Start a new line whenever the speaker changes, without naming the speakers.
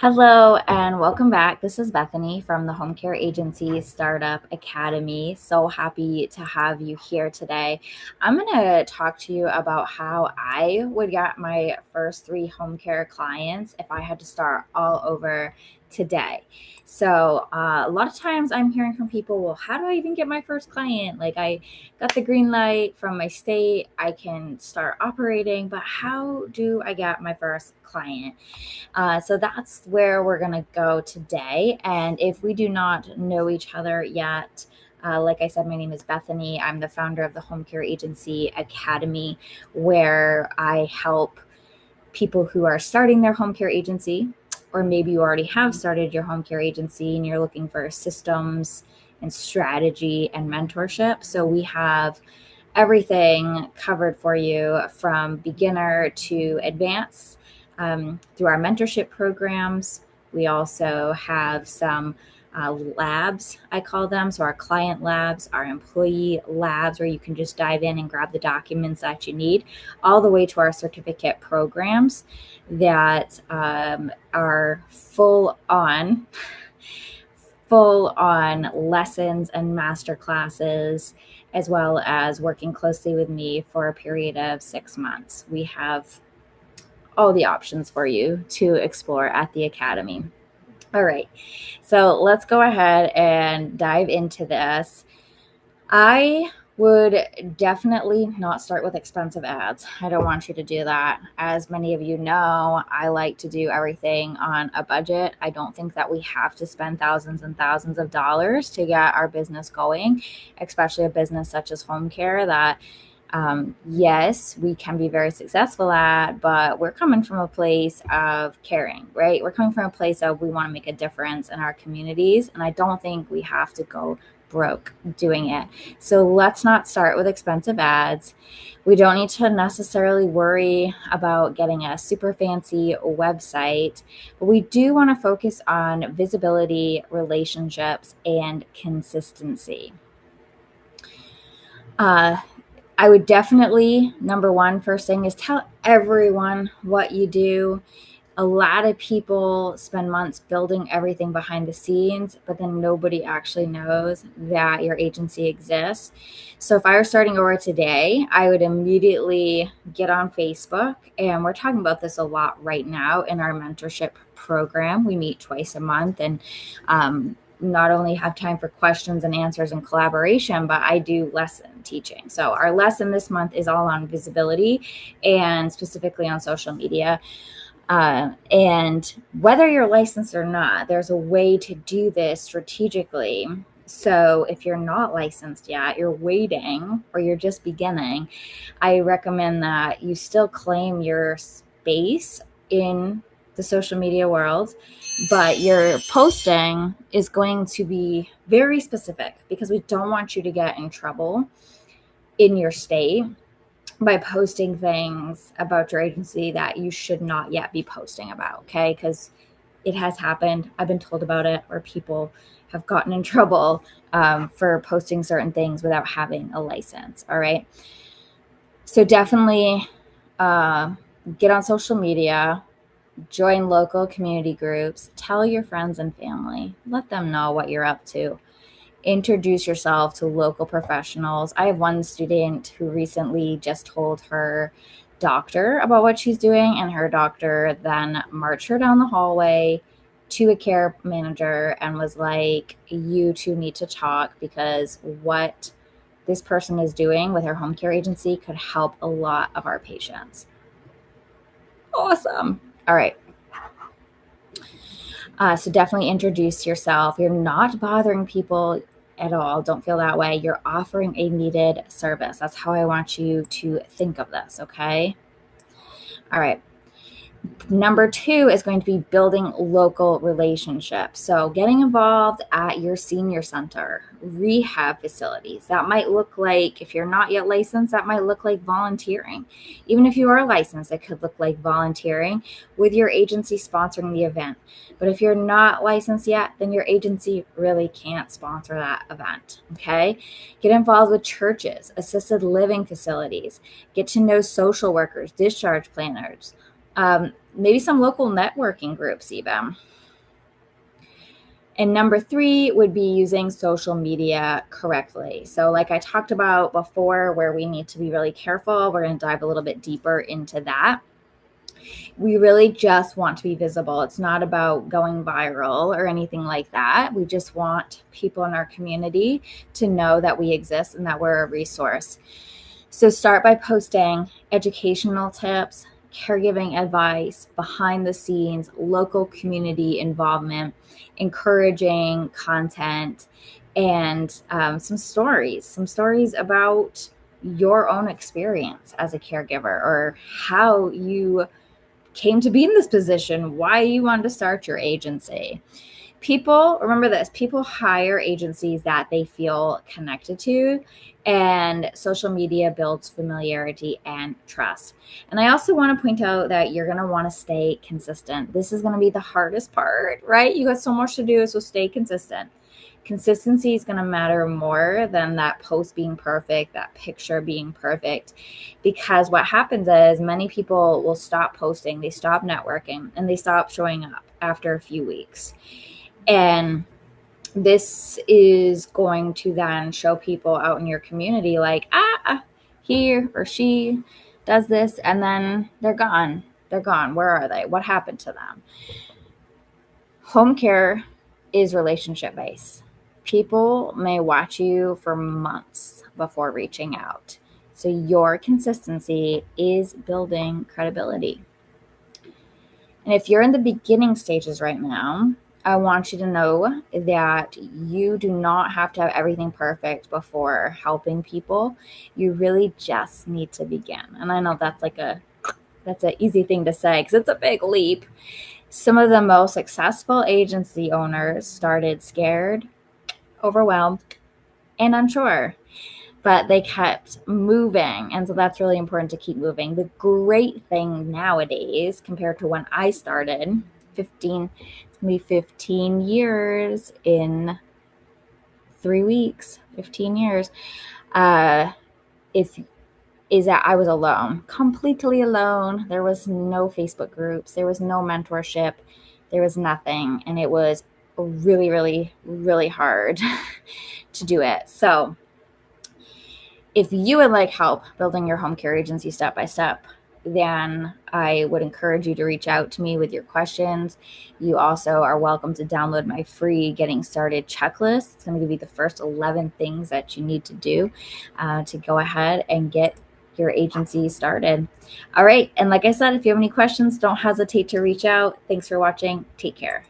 Hello and welcome back. This is Bethany from the Home Care Agency Startup Academy. So happy to have you here today. I'm going to talk to you about how I would get my first 3 home care clients if I had to start all over today. So, a lot of times I'm hearing from people, well, how do I even get my first client? Like, I got the green light from my state, I can start operating, but how do I get my first client? So that's where we're going to go today. And if we do not know each other yet, like I said, my name is Bethany. I'm the founder of the Home Care Agency Academy, where I help people who are starting their home care agency, or maybe you already have started your home care agency and you're looking for systems and strategy and mentorship. So we have everything covered for you from beginner to advanced through our mentorship programs. We also have some labs, I call them. So, our client labs, our employee labs, where you can just dive in and grab the documents that you need, all the way to our certificate programs that are full on lessons and master classes, as well as working closely with me for a period of 6 months. We have all the options for you to explore at the Academy. All right, so let's go ahead and dive into this. I would definitely not start with expensive ads. I don't want you to do that. As many of you know, I like to do everything on a budget. I don't think that we have to spend thousands and thousands of dollars to get our business going, especially a business such as home care that yes, we can be very successful at, but we're coming from a place of caring, right? We're coming from a place of we want to make a difference in our communities. And I don't think we have to go broke doing it. So let's not start with expensive ads. We don't need to necessarily worry about getting a super fancy website, but we do want to focus on visibility, relationships, and consistency. Uh, I would definitely, number one, first thing is tell everyone what you do. A lot of people spend months building everything behind the scenes, but then nobody actually knows that your agency exists. So if I were starting over today, I would immediately get on Facebook. And we're talking about this a lot right now in our mentorship program. We meet twice a month and not only have time for questions and answers and collaboration, but I do lesson teaching. So our lesson this month is all on visibility and specifically on social media. And whether you're licensed or not, there's a way to do this strategically. So if you're not licensed yet, you're waiting, or you're just beginning, I recommend that you still claim your space in the social media world, but your posting is going to be very specific because we don't want you to get in trouble in your state by posting things about your agency that you should not yet be posting about, okay? Because it has happened. I've been told about it where people have gotten in trouble for posting certain things without having a license, all right? So definitely get on social media, join local community groups, tell your friends and family, let them know what you're up to. Introduce yourself to local professionals. I have one student who recently just told her doctor about what she's doing, and her doctor then marched her down the hallway to a care manager and was like, you two need to talk because what this person is doing with her home care agency could help a lot of our patients. Awesome. All right. So definitely introduce yourself. You're not bothering people at all. Don't feel that way. You're offering a needed service. That's how I want you to think of this, okay? All right. Number 2 is going to be building local relationships. So getting involved at your senior center, rehab facilities. That might look like, if you're not yet licensed, that might look like volunteering. Even if you are licensed, it could look like volunteering with your agency sponsoring the event. But if you're not licensed yet, then your agency really can't sponsor that event, okay? Get involved with churches, assisted living facilities. Get to know social workers, discharge planners, maybe some local networking groups even. And number 3 would be using social media correctly. So like I talked about before, where we need to be really careful, we're going to dive a little bit deeper into that. We really just want to be visible. It's not about going viral or anything like that. We just want people in our community to know that we exist and that we're a resource. So start by posting educational tips, caregiving advice, behind the scenes, local community involvement, encouraging content, and some stories about your own experience as a caregiver, or how you came to be in this position, why you wanted to start your agency. People, remember this, people hire agencies that they feel connected to, and social media builds familiarity and trust. And I also want to point out that you're going to want to stay consistent. This is going to be the hardest part, right? You got so much to do, so stay consistent. Consistency is going to matter more than that post being perfect, that picture being perfect, because what happens is many people will stop posting, they stop networking, and they stop showing up after a few weeks. And this is going to then show people out in your community like, he or she does this, and then they're gone. They're gone. Where are they? What happened to them? Home care is relationship based. People may watch you for months before reaching out. So your consistency is building credibility. And if you're in the beginning stages right now, I want you to know that you do not have to have everything perfect before helping people. You really just need to begin. And I know that's an easy thing to say because it's a big leap. Some of the most successful agency owners started scared, overwhelmed, and unsure, but they kept moving. And so that's really important to keep moving. The great thing nowadays, compared to when I started, it's going to be 15 years in 3 weeks, 15 years, is that I was alone, completely alone. There was no Facebook groups. There was no mentorship. There was nothing. And it was really, really, really hard to do it. So if you would like help building your home care agency step by step, then I would encourage you to reach out to me with your questions. You also are welcome to download my free Getting Started checklist. It's going to give you the first 11 things that you need to do to go ahead and get your agency started. All right. And like I said, if you have any questions, don't hesitate to reach out. Thanks for watching. Take care.